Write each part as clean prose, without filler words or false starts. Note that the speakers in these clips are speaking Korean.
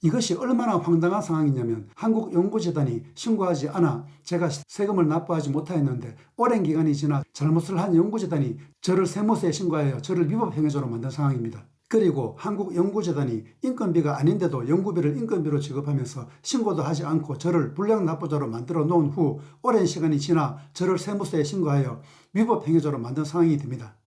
이것이 얼마나 황당한 상황이냐면 한국연구재단이 신고하지 않아 제가 세금을 납부하지 못하였는데 오랜 기간이 지나 잘못을 한 연구재단이 저를 세무서에 신고하여 저를 위법행위자로 만든 상황입니다. 그리고 한국연구재단이 인건비가 아닌데도 연구비를 인건비로 지급하면서 신고도 하지 않고 저를 불량납부자로 만들어 놓은 후 오랜 시간이 지나 저를 세무서에 신고하여 위법행위자로 만든 상황이 됩니다.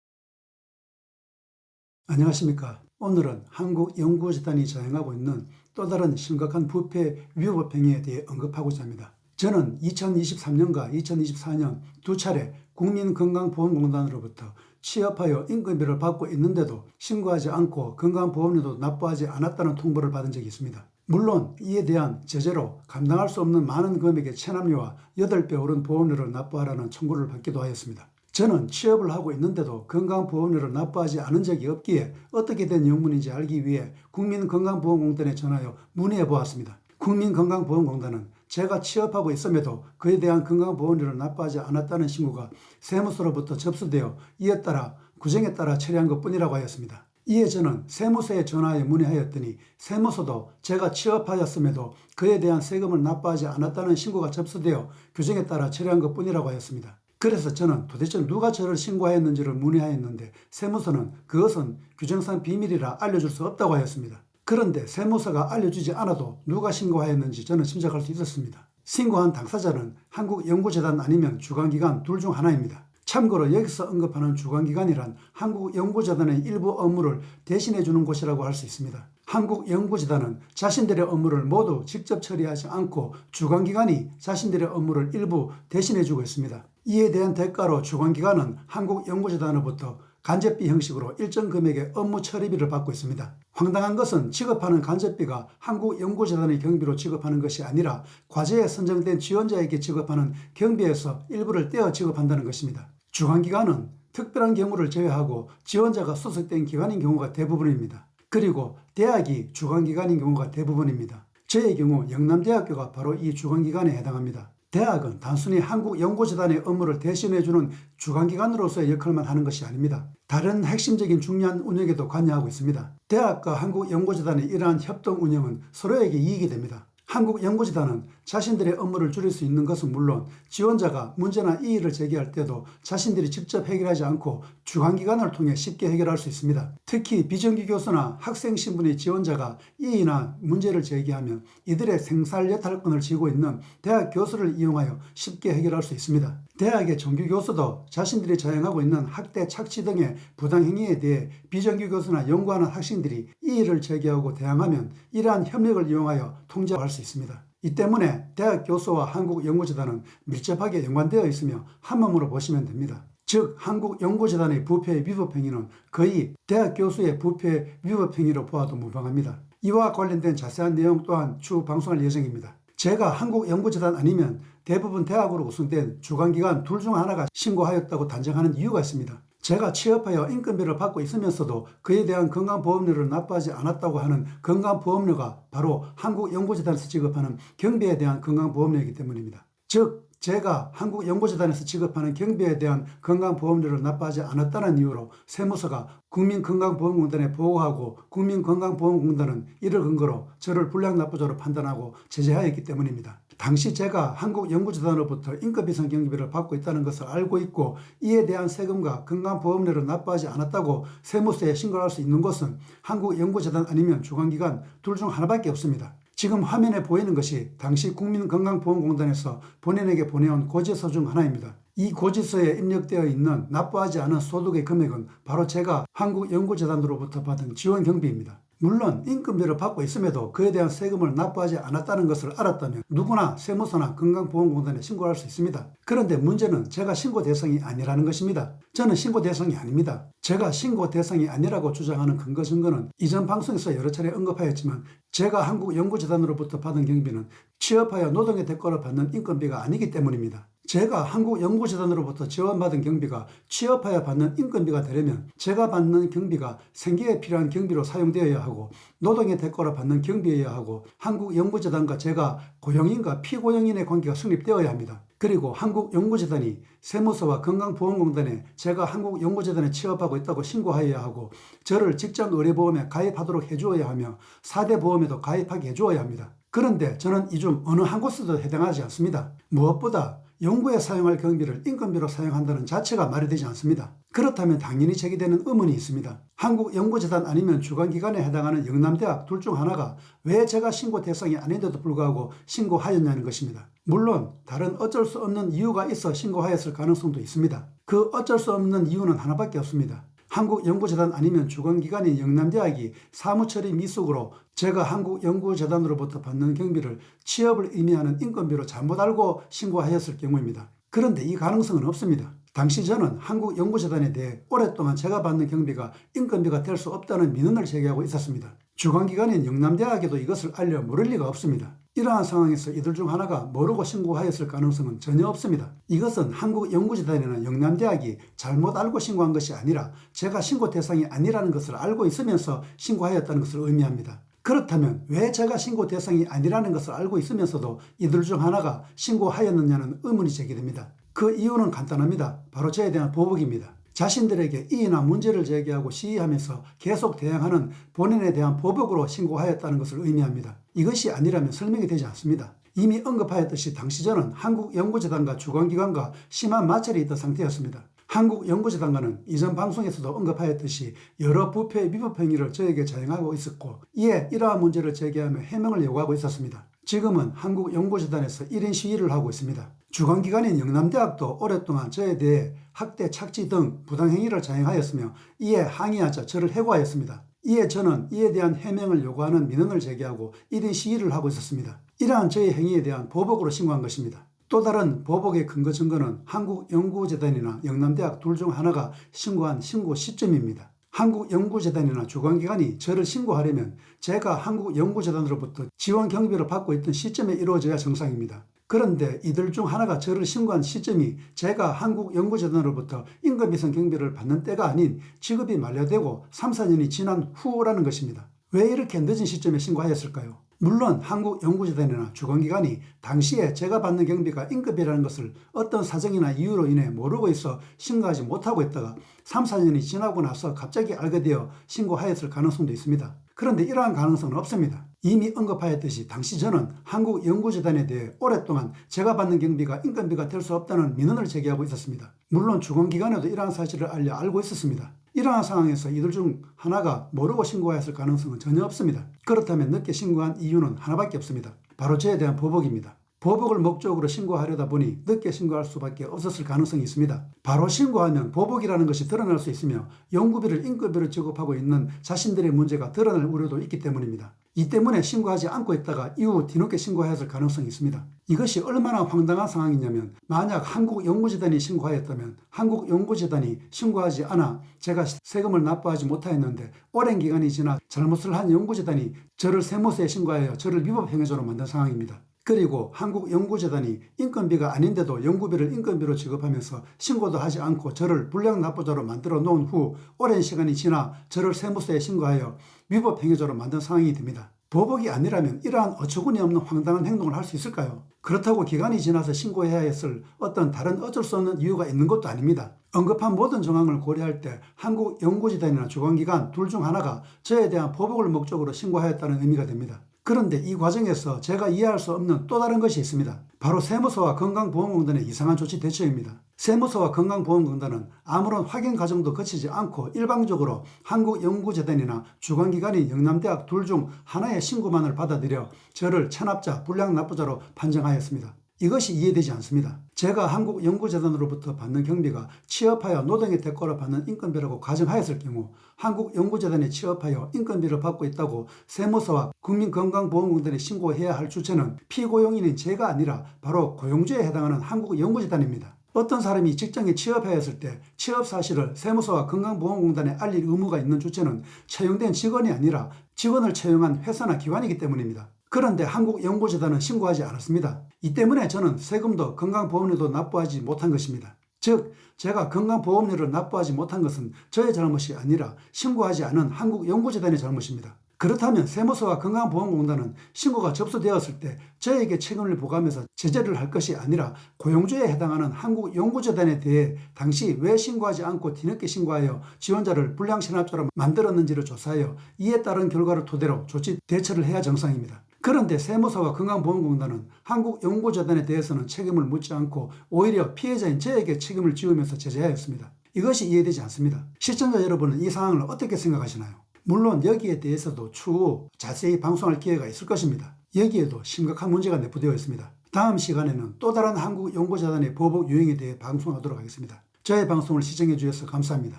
안녕하십니까. 오늘은 한국연구재단이 자행하고 있는 또 다른 심각한 부패 위법행위에 대해 언급하고자 합니다. 저는 2023년과 2024년 두 차례 국민건강보험공단으로부터 취업하여 인건비를 받고 있는데도 신고하지 않고 건강보험료도 납부하지 않았다는 통보를 받은 적이 있습니다. 물론 이에 대한 제재로 감당할 수 없는 많은 금액의 체납료와 8배 오른 보험료를 납부하라는 청구를 받기도 하였습니다. 저는 취업을 하고 있는데도 건강보험료를 납부하지 않은 적이 없기에 어떻게 된 영문인지 알기 위해 국민건강보험공단에 전하여 문의해 보았습니다. 국민건강보험공단은 제가 취업하고 있음에도 그에 대한 건강보험료를 납부하지 않았다는 신고가 세무서로부터 접수되어 이에 따라 규정에 따라 처리한 것뿐이라고 하였습니다. 이에 저는 세무서에 전화하여 문의하였더니 세무서도 제가 취업하였음에도 그에 대한 세금을 납부하지 않았다는 신고가 접수되어 규정에 따라 처리한 것뿐이라고 하였습니다. 그래서 저는 도대체 누가 저를 신고하였는지를 문의하였는데 세무서는 그것은 규정상 비밀이라 알려줄 수 없다고 하였습니다. 그런데 세무서가 알려주지 않아도 누가 신고하였는지 저는 짐작할 수 있었습니다. 신고한 당사자는 한국연구재단 아니면 주관기관 둘 중 하나입니다. 참고로 여기서 언급하는 주관기관이란 한국연구재단의 일부 업무를 대신해 주는 곳이라고 할 수 있습니다. 한국연구재단은 자신들의 업무를 모두 직접 처리하지 않고 주관기관이 자신들의 업무를 일부 대신해 주고 있습니다. 이에 대한 대가로 주관기관은 한국연구재단으로부터 간접비 형식으로 일정 금액의 업무 처리비를 받고 있습니다. 황당한 것은 지급하는 간접비가 한국연구재단의 경비로 지급하는 것이 아니라 과제에 선정된 지원자에게 지급하는 경비에서 일부를 떼어 지급한다는 것입니다. 주관기관은 특별한 경우를 제외하고 지원자가 소속된 기관인 경우가 대부분입니다. 그리고 대학이 주관기관인 경우가 대부분입니다. 저의 경우 영남대학교가 바로 이 주관기관에 해당합니다. 대학은 단순히 한국연구재단의 업무를 대신해주는 주관기관으로서의 역할만 하는 것이 아닙니다. 다른 핵심적인 중요한 운영에도 관여하고 있습니다. 대학과 한국연구재단의 이러한 협동 운영은 서로에게 이익이 됩니다. 한국연구재단은 자신들의 업무를 줄일 수 있는 것은 물론 지원자가 문제나 이의를 제기할 때도 자신들이 직접 해결하지 않고 주관기관을 통해 쉽게 해결할 수 있습니다. 특히 비정규 교수나 학생 신분의 지원자가 이의나 문제를 제기하면 이들의 생사여탈권을 쥐고 있는 대학 교수를 이용하여 쉽게 해결할 수 있습니다. 대학의 정규 교수도 자신들이 자행하고 있는 학대 착취 등의 부당행위에 대해 비정규 교수나 연구하는 학생들이 이의를 제기하고 대항하면 이러한 협력을 이용하여 통제할 수 있습니다. 이 때문에 대학 교수와 한국연구재단은 밀접하게 연관되어 있으며 한몸으로 보시면 됩니다. 즉 한국연구재단의 부패 위법행위는 거의 대학 교수의 부패 위법행위로 보아도 무방합니다. 이와 관련된 자세한 내용 또한 추후 방송할 예정입니다. 제가 한국연구재단 아니면 대부분 대학으로 구성된 주관기관 둘 중 하나가 신고하였다고 단정하는 이유가 있습니다. 제가 취업하여 인건비를 받고 있으면서도 그에 대한 건강보험료를 납부하지 않았다고 하는 건강보험료가 바로 한국연구재단에서 지급하는 경비에 대한 건강보험료이기 때문입니다. 즉 제가 한국연구재단에서 지급하는 경비에 대한 건강보험료를 납부하지 않았다는 이유로 세무서가 국민건강보험공단에 보고하고 국민건강보험공단은 이를 근거로 저를 불량납부자로 판단하고 제재하였기 때문입니다. 당시 제가 한국연구재단으로부터 인건비상 경비를 받고 있다는 것을 알고 있고 이에 대한 세금과 건강보험료를 납부하지 않았다고 세무서에 신고할 수 있는 곳은 한국연구재단 아니면 주관기관 둘 중 하나밖에 없습니다. 지금 화면에 보이는 것이 당시 국민건강보험공단에서 본인에게 보내온 고지서 중 하나입니다. 이 고지서에 입력되어 있는 납부하지 않은 소득의 금액은 바로 제가 한국연구재단으로부터 받은 지원 경비입니다. 물론 인건비를 받고 있음에도 그에 대한 세금을 납부하지 않았다는 것을 알았다면 누구나 세무서나 건강보험공단에 신고할 수 있습니다. 그런데 문제는 제가 신고 대상이 아니라는 것입니다. 저는 신고 대상이 아닙니다. 제가 신고 대상이 아니라고 주장하는 근거 증거는 이전 방송에서 여러 차례 언급하였지만 제가 한국연구재단으로부터 받은 경비는 취업하여 노동의 대가를 받는 인건비가 아니기 때문입니다. 제가 한국연구재단으로부터 지원받은 경비가 취업하여 받는 인건비가 되려면 제가 받는 경비가 생계에 필요한 경비로 사용되어야 하고 노동의 대가로 받는 경비여야 하고 한국연구재단과 제가 고용인과 피고용인의 관계가 성립되어야 합니다. 그리고 한국연구재단이 세무서와 건강보험공단에 제가 한국연구재단에 취업하고 있다고 신고하여야 하고 저를 직장의료보험에 가입하도록 해주어야 하며 4대 보험에도 가입하게 해주어야 합니다. 그런데 저는 이 중 어느 한 곳에도 해당하지 않습니다. 무엇보다 연구에 사용할 경비를 인건비로 사용한다는 자체가 말이 되지 않습니다. 그렇다면 당연히 제기되는 의문이 있습니다. 한국연구재단 아니면 주관기관에 해당하는 영남대학 둘 중 하나가 왜 제가 신고 대상이 아닌데도 불구하고 신고하였냐는 것입니다. 물론 다른 어쩔 수 없는 이유가 있어 신고하였을 가능성도 있습니다. 그 어쩔 수 없는 이유는 하나밖에 없습니다. 한국연구재단 아니면 주관기관인 영남대학이 사무처리 미숙으로 제가 한국연구재단으로부터 받는 경비를 취업을 의미하는 인건비로 잘못 알고 신고하였을 경우입니다. 그런데 이 가능성은 없습니다. 당시 저는 한국연구재단에 대해 오랫동안 제가 받는 경비가 인건비가 될 수 없다는 민원을 제기하고 있었습니다. 주관기관인 영남대학에도 이것을 알려 모를 리가 없습니다. 이러한 상황에서 이들 중 하나가 모르고 신고하였을 가능성은 전혀 없습니다. 이것은 한국연구재단이나 영남대학이 잘못 알고 신고한 것이 아니라 제가 신고 대상이 아니라는 것을 알고 있으면서 신고하였다는 것을 의미합니다. 그렇다면 왜 제가 신고 대상이 아니라는 것을 알고 있으면서도 이들 중 하나가 신고하였느냐는 의문이 제기됩니다. 그 이유는 간단합니다. 바로 저에 대한 보복입니다. 자신들에게 이의나 문제를 제기하고 시위하면서 계속 대항하는 본인에 대한 보복으로 신고하였다는 것을 의미합니다. 이것이 아니라면 설명이 되지 않습니다. 이미 언급하였듯이 당시 저는 한국연구재단과 주관기관과 심한 마찰이 있던 상태였습니다. 한국연구재단과는 이전 방송에서도 언급하였듯이 여러 부패 위법 행위를 저에게 자행하고 있었고 이에 이러한 문제를 제기하며 해명을 요구하고 있었습니다. 지금은 한국연구재단에서 1인 시위를 하고 있습니다. 주관기관인 영남대학도 오랫동안 저에 대해 학대, 착취 등 부당행위를 자행하였으며 이에 항의하자 저를 해고하였습니다. 이에 저는 이에 대한 해명을 요구하는 민원을 제기하고 1인 시위를 하고 있었습니다. 이러한 저의 행위에 대한 보복으로 신고한 것입니다. 또 다른 보복의 근거 증거는 한국연구재단이나 영남대학 둘 중 하나가 신고한 신고 시점입니다. 한국연구재단이나 주관기관이 저를 신고하려면 제가 한국연구재단으로부터 지원 경비를 받고 있던 시점에 이루어져야 정상입니다. 그런데 이들 중 하나가 저를 신고한 시점이 제가 한국연구재단으로부터 인건비성 경비를 받는 때가 아닌 지급이 만료되고 3, 4년이 지난 후라는 것입니다. 왜 이렇게 늦은 시점에 신고하였을까요? 물론 한국연구재단이나 주관기관이 당시에 제가 받는 경비가 인건비라는 것을 어떤 사정이나 이유로 인해 모르고 있어 신고하지 못하고 있다가 3, 4년이 지나고 나서 갑자기 알게 되어 신고하였을 가능성도 있습니다. 그런데 이러한 가능성은 없습니다. 이미 언급하였듯이 당시 저는 한국연구재단에 대해 오랫동안 제가 받는 경비가 인건비가 될 수 없다는 민원을 제기하고 있었습니다. 물론 주관기관에도 이러한 사실을 알고 있었습니다. 이러한 상황에서 이들 중 하나가 모르고 신고하였을 가능성은 전혀 없습니다. 그렇다면 늦게 신고한 이유는 하나밖에 없습니다. 바로 저에 대한 보복입니다. 보복을 목적으로 신고하려다 보니 늦게 신고할 수밖에 없었을 가능성이 있습니다. 바로 신고하면 보복이라는 것이 드러날 수 있으며 연구비를 인건비로 지급하고 있는 자신들의 문제가 드러날 우려도 있기 때문입니다. 이 때문에 신고하지 않고 있다가 이후 뒤늦게 신고하였을 가능성이 있습니다. 이것이 얼마나 황당한 상황이냐면 만약 한국연구재단이 신고하였다면 한국연구재단이 신고하지 않아 제가 세금을 납부하지 못하였는데 오랜 기간이 지나 잘못을 한 연구재단이 저를 세무서에 신고하여 저를 위법행위자로 만든 상황입니다. 그리고 한국연구재단이 인건비가 아닌데도 연구비를 인건비로 지급하면서 신고도 하지 않고 저를 불량납부자로 만들어 놓은 후 오랜 시간이 지나 저를 세무서에 신고하여 위법행위자로 만든 상황이 됩니다. 보복이 아니라면 이러한 어처구니 없는 황당한 행동을 할 수 있을까요? 그렇다고 기간이 지나서 신고해야 했을 어떤 다른 어쩔 수 없는 이유가 있는 것도 아닙니다. 언급한 모든 정황을 고려할 때 한국연구재단이나 주관기관 둘 중 하나가 저에 대한 보복을 목적으로 신고하였다는 의미가 됩니다. 그런데 이 과정에서 제가 이해할 수 없는 또 다른 것이 있습니다. 바로 세무서와 건강보험공단의 이상한 조치 대처입니다. 세무서와 건강보험공단은 아무런 확인 과정도 거치지 않고 일방적으로 한국연구재단이나 주관기관인 영남대학 둘 중 하나의 신고만을 받아들여 저를 체납자, 불량납부자로 판정하였습니다. 이것이 이해되지 않습니다. 제가 한국연구재단으로부터 받는 경비가 취업하여 노동의 대가로 받는 인건비라고 가정하였을 경우 한국연구재단에 취업하여 인건비를 받고 있다고 세무서와 국민건강보험공단에 신고해야 할 주체는 피고용인인 제가 아니라 바로 고용주에 해당하는 한국연구재단입니다. 어떤 사람이 직장에 취업하였을 때 취업 사실을 세무서와 건강보험공단에 알릴 의무가 있는 주체는 채용된 직원이 아니라 직원을 채용한 회사나 기관이기 때문입니다. 그런데 한국연구재단은 신고하지 않았습니다. 이 때문에 저는 세금도 건강보험료도 납부하지 못한 것입니다. 즉, 제가 건강보험료를 납부하지 못한 것은 저의 잘못이 아니라 신고하지 않은 한국연구재단의 잘못입니다. 그렇다면 세무서와 건강보험공단은 신고가 접수되었을 때 저에게 책임을 부과하면서 제재를 할 것이 아니라 고용주에 해당하는 한국연구재단에 대해 당시 왜 신고하지 않고 뒤늦게 신고하여 지원자를 불량신합자로 만들었는지를 조사하여 이에 따른 결과를 토대로 조치 대처를 해야 정상입니다. 그런데 세무서와 건강보험공단은 한국연구재단에 대해서는 책임을 묻지 않고 오히려 피해자인 저에게 책임을 지우면서 제재하였습니다. 이것이 이해되지 않습니다. 시청자 여러분은 이 상황을 어떻게 생각하시나요? 물론 여기에 대해서도 추후 자세히 방송할 기회가 있을 것입니다. 여기에도 심각한 문제가 내포되어 있습니다. 다음 시간에는 또 다른 한국연구재단의 보복 유형에 대해 방송하도록 하겠습니다. 저의 방송을 시청해 주셔서 감사합니다.